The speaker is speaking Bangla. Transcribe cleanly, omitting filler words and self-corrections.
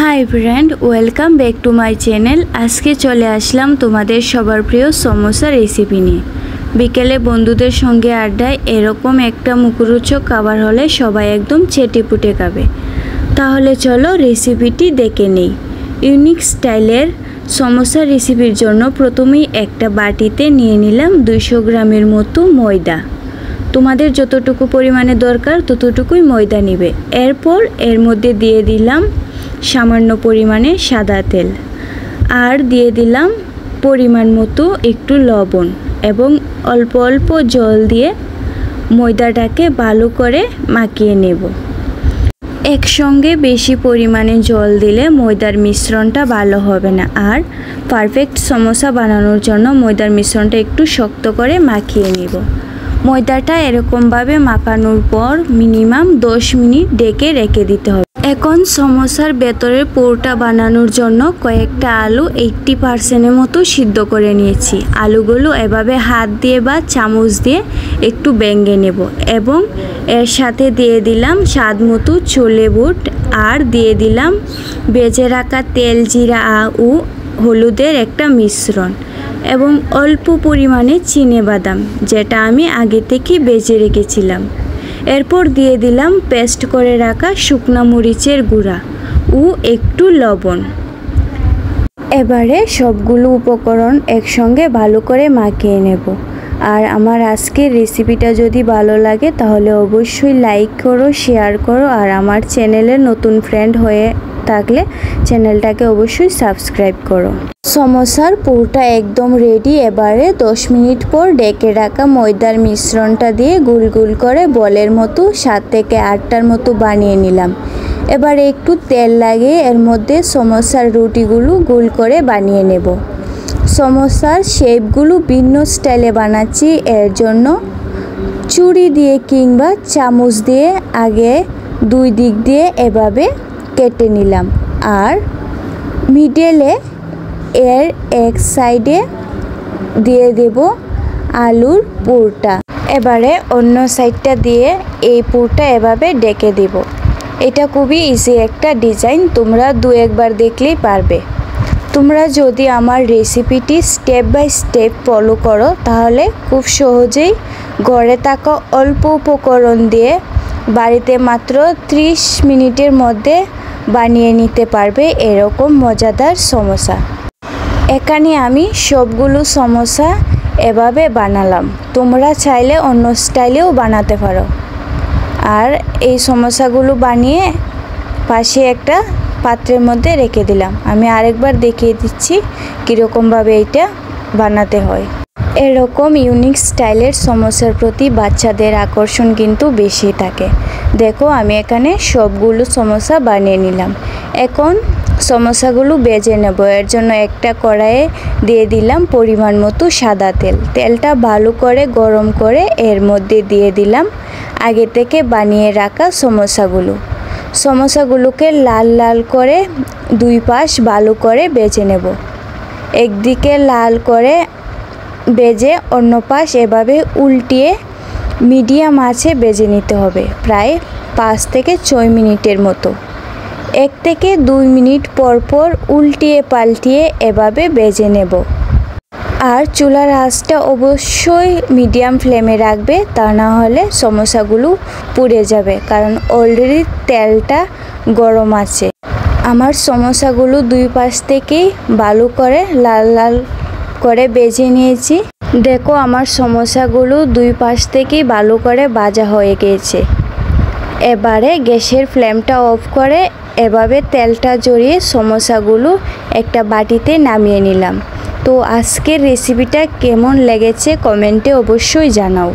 High friend welcome back to my channel. आज के चले आसलाम तुम्हारे सबार प्रिय समोसा रेसिपि निये। बिकेले बंधुदेर संगे आड्डाय एरकम एकटा मुखरोचक खाबार होले सबाई एकदम चेटेपुटे खाबे। ताहले चलो रेसिपिटी देखे नेই। यूनिक स्टाइलेर समोसा रेसिपिर जोन्नो प्रथमेই एकटा बाटीते निये निलाम 200 ग्रामेर मतो मयदा। तुम्हादेर যতটুকু পরিমাণে দরকার ততটুকুই ময়দা নিবে। এরপর এর মধ্যে দিয়ে দিলাম সামান্য পরিমাণে সাদা তেল আর দিয়ে দিলাম পরিমাণ মতো একটু লবণ এবং অল্প অল্প জল দিয়ে ময়দাটাকে ভালো করে মাখিয়ে নেব। একসঙ্গে বেশি পরিমাণে জল দিলে ময়দার মিশ্রণটা ভালো হবে না, আর পারফেক্ট সমোসা বানানোর জন্য ময়দার মিশ্রণটা একটু শক্ত করে মাখিয়ে নেব। ময়দাটা এরকমভাবে মাখানোর পর মিনিমাম 10 মিনিট ঢেকে রেখে দিতে হবে। এখন সমোসার ভেতরের পুরটা বানানোর জন্য কয়েকটা আলু 80% মতো সিদ্ধ করে নিয়েছি। আলুগুলো এভাবে হাত দিয়ে বা চামচ দিয়ে একটু ভেঙে নেব এবং এর সাথে দিয়ে দিলাম স্বাদ মতো ছোলে বুট আর দিয়ে দিলাম ভেজে রাখা তেল, জিরা ও হলুদের একটা মিশ্রণ এবং অল্প পরিমাণে চিনেবাদাম যেটা আমি আগে থেকে ভেজে রেখেছিলাম। এরপর দিয়ে দিলাম পেস্ট করে রাখা শুকনো মরিচের গুঁড়া ও একটু লবণ। এবারে সবগুলো উপকরণ একসঙ্গে ভালো করে মাখিয়ে নেব। আর আমার আজকের রেসিপিটা যদি ভালো লাগে তাহলে অবশ্যই লাইক করো, শেয়ার করো, আর আমার চ্যানেলের নতুন ফ্রেন্ড হয়ে থাকলে চ্যানেলটাকে অবশ্যই সাবস্ক্রাইব করো। সমোসার পুরটা একদম রেডি। এবারে 10 মিনিট পর ঢেকে রাখা ময়দার মিশ্রণটা দিয়ে গোল গোল করে বলের মতো 7 থেকে 8টার মতো বানিয়ে নিলাম। এবারে একটু তেল লাগিয়ে এর মধ্যে সমোসার রুটিগুলো গোল করে বানিয়ে নেব। সমোসার শেপগুলো ভিন্ন স্টাইলে বানাচ্ছি, এর জন্য ছুরি দিয়ে কিংবা চামচ দিয়ে আগে দুই দিক দিয়ে এভাবে কেটে নিলাম আর মিডলে এর এক সাইডে দিয়ে দেব আলুর পুরটা। এবারে অন্য সাইডটা দিয়ে এই পুরটা এভাবে ঢেকে দেব। এটা খুবই ইজি একটা ডিজাইন, তোমরা দু একবার দেখলেই পারবে। তোমরা যদি আমার রেসিপিটি স্টেপ বাই স্টেপ ফলো করো তাহলে খুব সহজেই ঘরে থাকা অল্প উপকরণ দিয়ে বাড়িতে মাত্র 30 মিনিটের মধ্যে বানিয়ে নিতে পারবে এরকম মজাদার সমোসা। এখানে আমি সবগুলো সমোসা এভাবে বানালাম, তোমরা চাইলে অন্য স্টাইলেও বানাতে পারো। আর এই সমোসাগুলো বানিয়ে পাশে একটা পাত্রের মধ্যে রেখে দিলাম। আমি আরেকবার দেখিয়ে দিচ্ছি কীরকমভাবে এইটা বানাতে হয়। এরকম ইউনিক স্টাইলের সমোসার প্রতি বাচ্চাদের আকর্ষণ কিন্তু বেশি থাকে। দেখো আমি এখানে সবগুলো সমোসা বানিয়ে নিলাম। এখন সমোসাগুলো ভেজে নেব। এর জন্য একটা কড়াইয়ে দিয়ে দিলাম পরিমাণ মতো সাদা তেল। তেলটা ভালো করে গরম করে এর মধ্যে দিয়ে দিলাম আগে থেকে বানিয়ে রাখা সমোসাগুলোকে লাল লাল করে দুই পাশ ভালো করে ভেজে নেব। একদিকে লাল করে ভেজে অন্য পাশ এভাবে উল্টিয়ে মিডিয়াম আঁচে ভেজে নিতে হবে প্রায় 5 থেকে 6 মিনিটের মতো। 1 থেকে 2 মিনিট পর পর উল্টিয়ে পাল্টিয়ে এভাবে ভেজে নেব। আর চুলার আঁচটা অবশ্যই মিডিয়াম ফ্লেমে রাখবে, তা না হলে সমোসাগুলো পুড়ে যাবে, কারণ অলরেডি তেলটা গরম আছে। আমার সমোসাগুলো দুই পাশ থেকেই ভালো করে লাল লাল করে ভেজে নিয়েছি। দেখো আমার সমোসাগুলো দুই পাশ থেকেই ভালো করে ভাজা হয়ে গিয়েছে। এবারে গ্যাসের ফ্লেমটা অফ করে এভাবে তেলটা জড়িয়ে সমোসাগুলো একটা বাটিতে নামিয়ে নিলাম। তো আজকের রেসিপিটা কেমন লেগেছে কমেন্টে অবশ্যই জানাও।